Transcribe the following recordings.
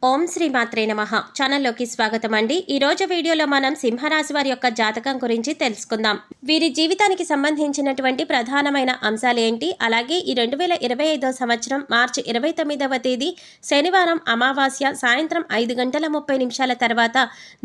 ఓం శ్రీ మాత్రే నమః ఛానల్లోకి స్వాగతం అండి. ఈ రోజు వీడియోలో మనం సింహరాశి వారి యొక్క జాతకం గురించి తెలుసుకుందాం. వీరి జీవితానికి సంబంధించినటువంటి ప్రధానమైన అంశాలు ఏంటి, అలాగే ఈ 2025 సంవత్సరం మార్చి 29వ తేదీ శనివారం అమావాస్య సాయంత్రం 5:30 తర్వాత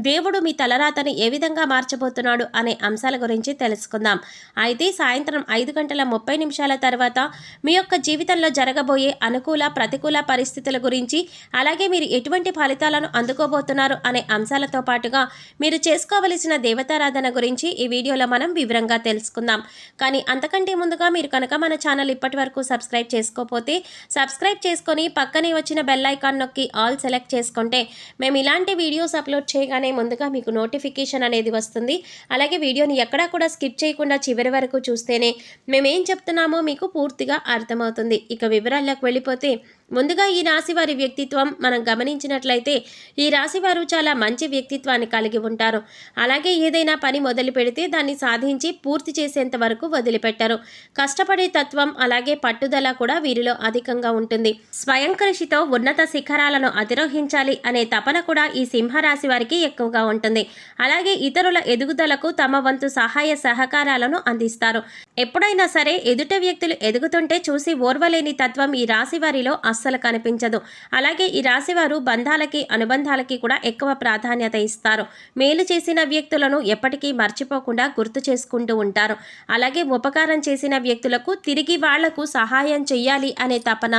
దేవుడు మీ తలరాతని ఏ విధంగా మార్చబోతున్నాడు అనే అంశాల గురించి తెలుసుకుందాం. అయితే సాయంత్రం 5:30 తర్వాత మీ యొక్క జీవితంలో జరగబోయే అనుకూల ప్రతికూల పరిస్థితుల గురించి, అలాగే మీరు ఎటువంటి ఫలితాలను అందుకోబోతున్నారు అనే అంశాలతో పాటుగా మీరు చేసుకోవలసిన దేవతారాధన గురించి ఈ వీడియోలో మనం వివరంగా తెలుసుకుందాం. కానీ అంతకంటే ముందుగా మీరు కనుక మన ఛానల్ ఇప్పటి వరకు సబ్స్క్రైబ్ చేసుకోకపోతే సబ్స్క్రైబ్ చేసుకొని పక్కనే వచ్చిన బెల్ ఐకాన్ నొక్కి ఆల్ సెలెక్ట్ చేసుకుంటే మేము ఇలాంటి వీడియోస్ అప్లోడ్ చేయగానే ముందుగా మీకు నోటిఫికేషన్ అనేది వస్తుంది. అలాగే వీడియోని ఎక్కడా కూడా స్కిప్ చేయకుండా చివరి వరకు చూస్తేనే మేమేం చెప్తున్నామో మీకు పూర్తిగా అర్థమవుతుంది. ఇక వివరాల్లోకి వెళ్ళిపోతే ముందుగా ఈ రాశి వారి వ్యక్తిత్వం మనం గమనించినట్లయితే ఈ రాశి వారు చాలా మంచి వ్యక్తిత్వాన్ని కలిగి ఉంటారు. అలాగే ఏదైనా పని మొదలు పెడితే దాన్ని సాధించి పూర్తి చేసేంత వరకు వదిలిపెట్టరు. కష్టపడే తత్వం అలాగే పట్టుదల కూడా వీరిలో అధికంగా ఉంటుంది. స్వయం కృషితో ఉన్నత శిఖరాలను అధిరోహించాలి అనే తపన కూడా ఈ సింహరాశి వారికి ఎక్కువగా ఉంటుంది. అలాగే ఇతరుల ఎదుగుదలకు తమ వంతు సహాయ సహకారాలను అందిస్తారు. ఎప్పుడైనా సరే ఎదుట వ్యక్తులు ఎదుగుతుంటే చూసి ఓర్వలేని తత్వం ఈ రాశి వారిలో అస్సలు కనిపించదు. అలాగే ఈ రాశివారు బంధాలకి అనుబంధాలకి కూడా ఎక్కువ ప్రాధాన్యత ఇస్తారు. మేలు చేసిన వ్యక్తులను ఎప్పటికీ మర్చిపోకుండా గుర్తు చేసుకుంటూ ఉంటారు. అలాగే ఉపకారం చేసిన వ్యక్తులకు తిరిగి వాళ్లకు సహాయం చెయ్యాలి అనే తపన,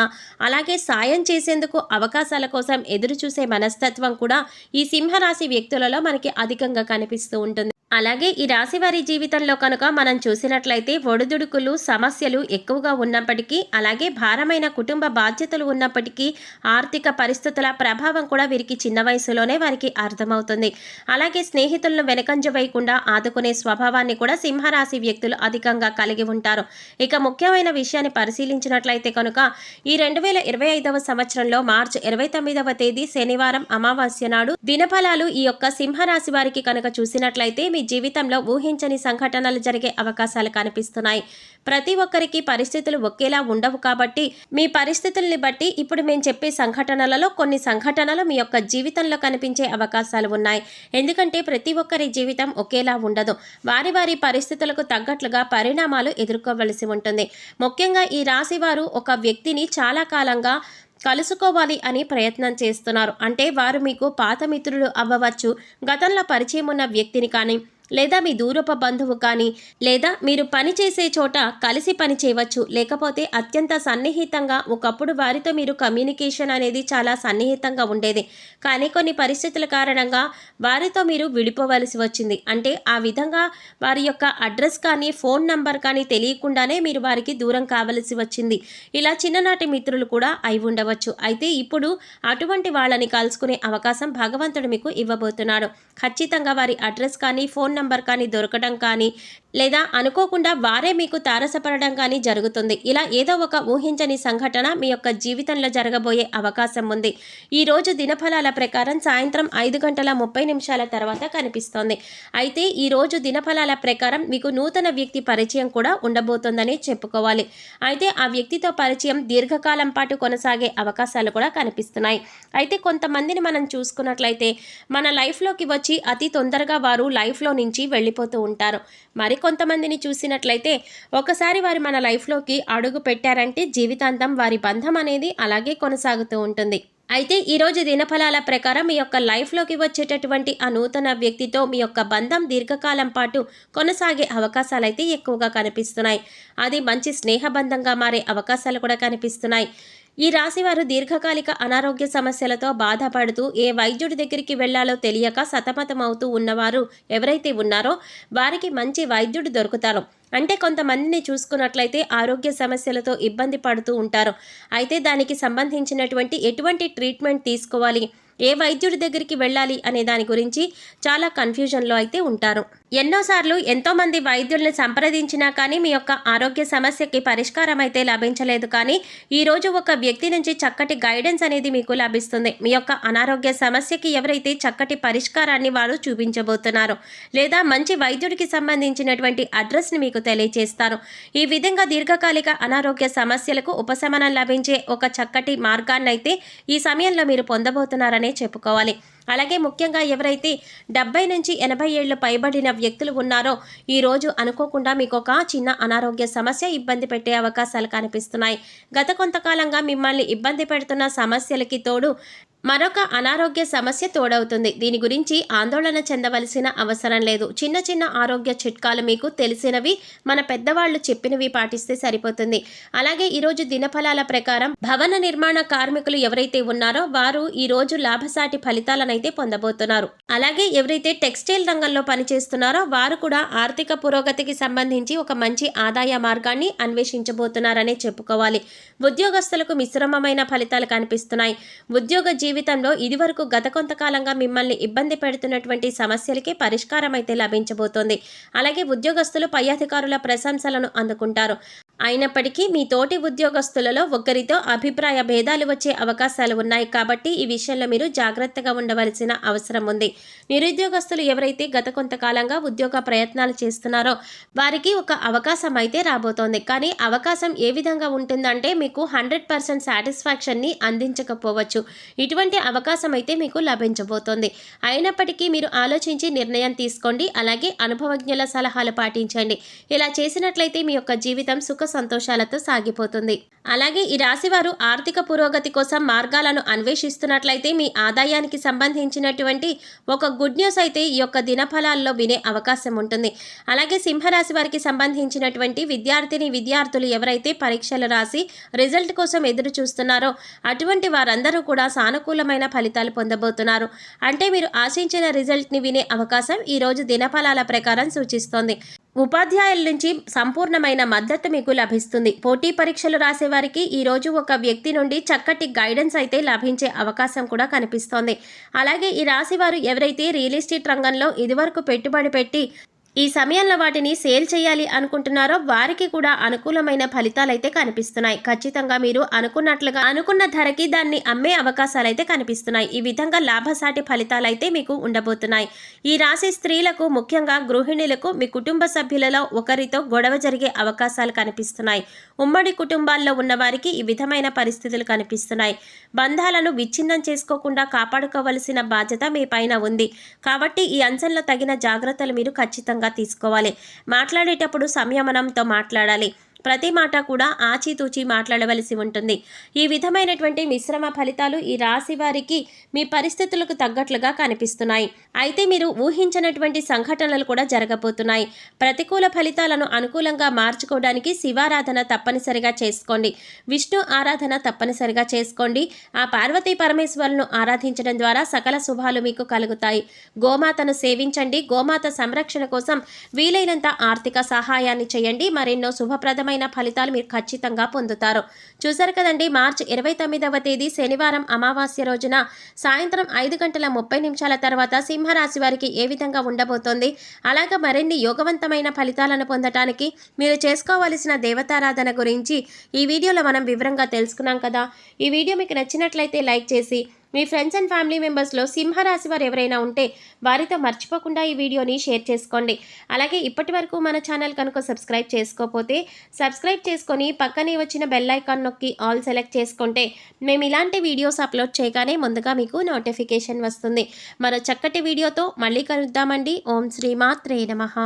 అలాగే సాయం చేసేందుకు అవకాశాల కోసం ఎదురు చూసే మనస్తత్వం కూడా ఈ సింహరాశి వ్యక్తులలో మనకి అధికంగా కనిపిస్తూ ఉంటుంది. అలాగే ఈ రాశి వారి జీవితంలో కనుక మనం చూసినట్లయితే ఒడిదుడుకులు సమస్యలు ఎక్కువగా ఉన్నప్పటికీ, అలాగే భారమైన కుటుంబ బాధ్యతలు ఉన్నప్పటికీ ఆర్థిక పరిస్థితుల ప్రభావం కూడా వీరికి చిన్న వయసులోనే వారికి అర్థమవుతుంది. అలాగే స్నేహితులను వెనకంజ వేయకుండా ఆదుకునే స్వభావాన్ని కూడా సింహరాశి వ్యక్తులు అధికంగా కలిగి ఉంటారు. ఇక ముఖ్యమైన విషయాన్ని పరిశీలించినట్లయితే కనుక ఈ 2025 సంవత్సరంలో మార్చి 29వ తేదీ శనివారం అమావాస్య నాడు దినఫలాలు ఈ యొక్క సింహరాశి వారికి కనుక చూసినట్లయితే మీ జీవితంలో ఊహించని సంఘటనలు జరిగే అవకాశాలు కనిపిస్తున్నాయి. ప్రతి ఒక్కరికి పరిస్థితులు ఒకేలా ఉండవు కాబట్టి మీ పరిస్థితుల్ని బట్టి ఇప్పుడు మేము చెప్పే సంఘటనలలో కొన్ని సంఘటనలు మీ యొక్క జీవితంలో కనిపించే అవకాశాలు ఉన్నాయి. ఎందుకంటే ప్రతి ఒక్కరి జీవితం ఒకేలా ఉండదు. వారి వారి పరిస్థితులకు తగ్గట్లుగా పరిణామాలు ఎదుర్కోవలసి ఉంటుంది. ముఖ్యంగా ఈ రాశి వారు ఒక వ్యక్తిని చాలా కాలంగా కలుసుకోవాలి అని ప్రయత్నం చేస్తున్నారు. అంటే వారు మీకు పాత మిత్రులు అవ్వవచ్చు, గతంలో పరిచయం ఉన్న వ్యక్తిని కానీ, లేదా మీ దూరపు బంధువు కానీ, లేదా మీరు పని చేసే చోట కలిసి పని చేయవచ్చు, లేకపోతే అత్యంత సన్నిహితంగా ఒకప్పుడు వారితో మీరు కమ్యూనికేషన్ అనేది చాలా సన్నిహితంగా ఉండేది. కానీ కొన్ని పరిస్థితుల కారణంగా వారితో మీరు విడిపోవలసి వచ్చింది. అంటే ఆ విధంగా వారి యొక్క అడ్రస్ కానీ ఫోన్ నంబర్ కానీ తెలియకుండానే మీరు వారికి దూరం కావలసి వచ్చింది. ఇలా చిన్ననాటి మిత్రులు కూడా అయి ఉండవచ్చు. అయితే ఇప్పుడు అటువంటి వాళ్ళని కలుసుకునే అవకాశం భగవంతుడు మీకు ఇవ్వబోతున్నాడు. ఖచ్చితంగా వారి అడ్రస్ కానీ ఫోన్ నంబర్ కానీ దొరకడం కానీ, లేదా అనుకోకుండా వారే మీకు తారసపడడం కానీ జరుగుతుంది. ఇలా ఏదో ఒక ఊహించని సంఘటన మీ యొక్క జీవితంలో జరగబోయే అవకాశం ఉంది. ఈ రోజు దినఫలాల ప్రకారం సాయంత్రం 5:30 తర్వాత కనిపిస్తోంది. అయితే ఈ రోజు దినఫలాల ప్రకారం మీకు నూతన వ్యక్తి పరిచయం కూడా ఉండబోతోందని చెప్పుకోవాలి. అయితే ఆ వ్యక్తితో పరిచయం దీర్ఘకాలం పాటు కొనసాగే అవకాశాలు కూడా కనిపిస్తున్నాయి. అయితే కొంతమందిని మనం చూసుకున్నట్లయితే మన లైఫ్లోకి వచ్చి అతి తొందరగా వారు లైఫ్లో నుంచి వెళ్ళిపోతూ ఉంటారు. మరి కొంతమందిని చూసినట్లయితే ఒకసారి వారు మన లైఫ్లోకి అడుగు పెట్టారంటే జీవితాంతం వారి బంధం అనేది అలాగే కొనసాగుతూ ఉంటుంది. అయితే ఈరోజు దినఫలాల ప్రకారం మీ యొక్క లైఫ్లోకి వచ్చేటటువంటి ఆ నూతన వ్యక్తితో మీ యొక్క బంధం దీర్ఘకాలం పాటు కొనసాగే అవకాశాలు అయితే ఎక్కువగా కనిపిస్తున్నాయి. అది మంచి స్నేహబంధంగా మారే అవకాశాలు కూడా కనిపిస్తున్నాయి. ఈ రాశివారు దీర్ఘకాలిక అనారోగ్య సమస్యలతో బాధపడుతూ ఏ వైద్యుడి దగ్గరికి వెళ్లాలో తెలియక సతమతమవుతూ ఉన్నవారు ఎవరైతే ఉన్నారో వారికి మంచి వైద్యుడు దొరుకుతారు. అంటే కొంతమందిని చూసుకున్నట్లయితే ఆరోగ్య సమస్యలతో ఇబ్బంది పడుతూ ఉంటారు. అయితే దానికి సంబంధించినటువంటి ఎటువంటి ట్రీట్మెంట్ తీసుకోవాలి, ఏ వైద్యుడి దగ్గరికి వెళ్ళాలి అనే దాని గురించి చాలా కన్ఫ్యూజన్లో అయితే ఉంటారు. ఎన్నోసార్లు ఎంతోమంది వైద్యుల్ని సంప్రదించినా కానీ మీ యొక్క ఆరోగ్య సమస్యకి పరిష్కారం అయితే లభించలేదు. కానీ ఈరోజు ఒక వ్యక్తి నుంచి చక్కటి గైడెన్స్ అనేది మీకు లభిస్తుంది. మీ యొక్క అనారోగ్య సమస్యకి ఎవరైతే చక్కటి పరిష్కారాన్ని వారు చూపించబోతున్నారు, లేదా మంచి వైద్యుడికి సంబంధించినటువంటి అడ్రస్ని మీకు తెలియజేస్తారు. ఈ విధంగా దీర్ఘకాలిక అనారోగ్య సమస్యలకు ఉపశమనం లభించే ఒక చక్కటి మార్గాన్ని అయితే ఈ సమయంలో మీరు పొందబోతున్నారనే చెప్పుకోవాలి. అలాగే ముఖ్యంగా ఎవరైతే 70 నుంచి 80 ఏళ్ళు పైబడిన వ్యక్తులు ఉన్నారో ఈరోజు అనుకోకుండా మీకు ఒక చిన్న అనారోగ్య సమస్య ఇబ్బంది పెట్టే అవకాశాలు కనిపిస్తున్నాయి. గత కొంతకాలంగా మిమ్మల్ని ఇబ్బంది పెడుతున్న సమస్యలకి తోడు మరొక అనారోగ్య సమస్య తోడవుతుంది. దీని గురించి ఆందోళన చెందవలసిన అవసరం లేదు. చిన్న చిన్న ఆరోగ్య చిట్కాలు మీకు తెలిసినవి, మన పెద్దవాళ్ళు చెప్పినవి పాటిస్తే సరిపోతుంది. అలాగే ఈరోజు దినఫలాల ప్రకారం భవన నిర్మాణ కార్మికులు ఎవరైతే ఉన్నారో వారు ఈరోజు లాభసాటి ఫలితాలనైతే పొందబోతున్నారు. అలాగే ఎవరైతే టెక్స్టైల్ రంగంలో పనిచేస్తున్నారో వారు కూడా ఆర్థిక పురోగతికి సంబంధించి ఒక మంచి ఆదాయ మార్గాన్ని అన్వేషించబోతున్నారనే చెప్పుకోవాలి. ఉద్యోగస్తులకు మిశ్రమమైన ఫలితాలు కనిపిస్తున్నాయి. ఉద్యోగ జీవితంలో ఇదివరకు గత కొంతకాలంగా మిమ్మల్ని ఇబ్బంది పెడుతున్నటువంటి సమస్యలకి పరిష్కారం అయితే లభించబోతోంది. అలాగే ఉద్యోగస్తులు పై అధికారుల ప్రశంసలను అందుకుంటారు. అయినప్పటికీ మీ తోటి ఉద్యోగస్తులలో ఒకరితో అభిప్రాయ భేదాలు వచ్చే అవకాశాలు ఉన్నాయి. కాబట్టి ఈ విషయంలో మీరు జాగ్రత్తగా ఉండవలసిన అవసరం ఉంది. నిరుద్యోగస్తులు ఎవరైతే గత కొంతకాలంగా ఉద్యోగ ప్రయత్నాలు చేస్తున్నారో వారికి ఒక అవకాశం అయితే రాబోతోంది. కానీ అవకాశం ఏ విధంగా ఉంటుందంటే మీకు 100% సాటిస్ఫాక్షన్ని అందించకపోవచ్చు. ఇటువంటి అవకాశం అయితే మీకు లభించబోతోంది. అయినప్పటికీ మీరు ఆలోచించి నిర్ణయం తీసుకోండి. అలాగే అనుభవజ్ఞుల సలహాలు పాటించండి. ఇలా చేసినట్లయితే మీ యొక్క జీవితం సుఖ సంతోషాలతో సాగిపోతుంది. అలాగే ఈ రాశి వారు ఆర్థిక పురోగతి కోసం మార్గాలను అన్వేషిస్తున్నట్లయితే మీ ఆదాయానికి సంబంధించినటువంటి ఒక గుడ్ న్యూస్ అయితే ఈ యొక్క దినఫలాల్లో వినే అవకాశం ఉంటుంది. అలాగే సింహరాశి వారికి సంబంధించినటువంటి విద్యార్థులు ఎవరైతే పరీక్షలు రాసి రిజల్ట్ కోసం ఎదురు చూస్తున్నారో అటువంటి వారందరూ కూడా సానుకూలమైన ఫలితాలు పొందబోతున్నారు. అంటే మీరు ఆశించిన రిజల్ట్ని వినే అవకాశం ఈరోజు దినఫలాల ప్రకారం సూచిస్తోంది. ఉపాధ్యాయుల నుంచి సంపూర్ణమైన మద్దతు మీకు లభిస్తుంది. పోటీ పరీక్షలు రాసే వారికి ఈరోజు ఒక వ్యక్తి నుండి చక్కటి గైడెన్స్ అయితే లభించే అవకాశం కూడా కనిపిస్తోంది. అలాగే ఈ రాశి వారు ఎవరైతే రియల్ ఎస్టేట్ రంగంలో ఇదివరకు పెట్టుబడి పెట్టి ఈ సమయంలో వాటిని సేల్ చేయాలి అనుకుంటున్నారో వారికి కూడా అనుకూలమైన ఫలితాలు అయితే కనిపిస్తున్నాయి. ఖచ్చితంగా మీరు అనుకున్న ధరకి దాన్ని అమ్మే అవకాశాలు అయితే కనిపిస్తున్నాయి. ఈ విధంగా లాభసాటి ఫలితాలు అయితే మీకు ఉండబోతున్నాయి. ఈ రాశి స్త్రీలకు, ముఖ్యంగా గృహిణులకు మీ కుటుంబ సభ్యులలో ఒకరితో గొడవ జరిగే అవకాశాలు కనిపిస్తున్నాయి. ఉమ్మడి కుటుంబాల్లో ఉన్న వారికి ఈ విధమైన పరిస్థితులు కనిపిస్తున్నాయి. బంధాలను విచ్ఛిన్నం చేసుకోకుండా కాపాడుకోవలసిన బాధ్యత మీ పైన ఉంది. కాబట్టి ఈ అంశంలో తగిన జాగ్రత్తలు మీరు ఖచ్చితంగా తీసుకోవాలి. మాట్లాడేటప్పుడు సంయమనంతో మాట్లాడాలి. ప్రతి మాట కూడా ఆచితూచి మాట్లాడవలసి ఉంటుంది. ఈ విధమైనటువంటి మిశ్రమ ఫలితాలు ఈ రాశి వారికి మీ పరిస్థితులకు తగ్గట్లుగా కనిపిస్తున్నాయి. అయితే మీరు ఊహించినటువంటి సంఘటనలు కూడా జరగబోతున్నాయి. ప్రతికూల ఫలితాలను అనుకూలంగా మార్చుకోవడానికి శివారాధన తప్పనిసరిగా చేసుకోండి. విష్ణు ఆరాధన తప్పనిసరిగా చేసుకోండి. ఆ పార్వతీ పరమేశ్వరులను ఆరాధించడం ద్వారా సకల శుభాలు మీకు కలుగుతాయి. గోమాతను సేవించండి. గోమాత సంరక్షణ కోసం వీలైనంత ఆర్థిక సహాయాన్ని చేయండి. మరెన్నో శుభప్రదమైన ఫలితాలు మీరు ఖచ్చితంగా పొందుతారు. చూసారు కదండి, మార్చి 29వ తేదీ శనివారం అమావాస్య రోజున సాయంత్రం 5:30 తర్వాత సింహరాశి వారికి ఏ విధంగా ఉండబోతోంది, అలాగే మరిన్ని యోగవంతమైన ఫలితాలను పొందటానికి మీరు చేసుకోవలసిన దేవతారాధన గురించి ఈ వీడియోలో మనం వివరంగా తెలుసుకున్నాం కదా. ఈ వీడియో మీకు నచ్చినట్లయితే లైక్ చేసి మీ ఫ్రెండ్స్ అండ్ ఫ్యామిలీ మెంబర్స్లో సింహరాశి వారు ఎవరైనా ఉంటే వారితో మర్చిపోకుండా ఈ వీడియోని షేర్ చేసుకోండి. అలాగే ఇప్పటి వరకు మన ఛానల్ కనుక సబ్స్క్రైబ్ చేసుకోకపోతే సబ్స్క్రైబ్ చేసుకొని పక్కనే వచ్చిన బెల్ ఐకాన్ నొక్కి ఆల్ సెలెక్ట్ చేసుకుంటే మేము ఇలాంటి వీడియోస్ అప్లోడ్ చేయగానే ముందుగా మీకు నోటిఫికేషన్ వస్తుంది. మరో చక్కటి వీడియోతో మళ్ళీ కలుద్దామండి. ఓం శ్రీ మాత్రే నమః.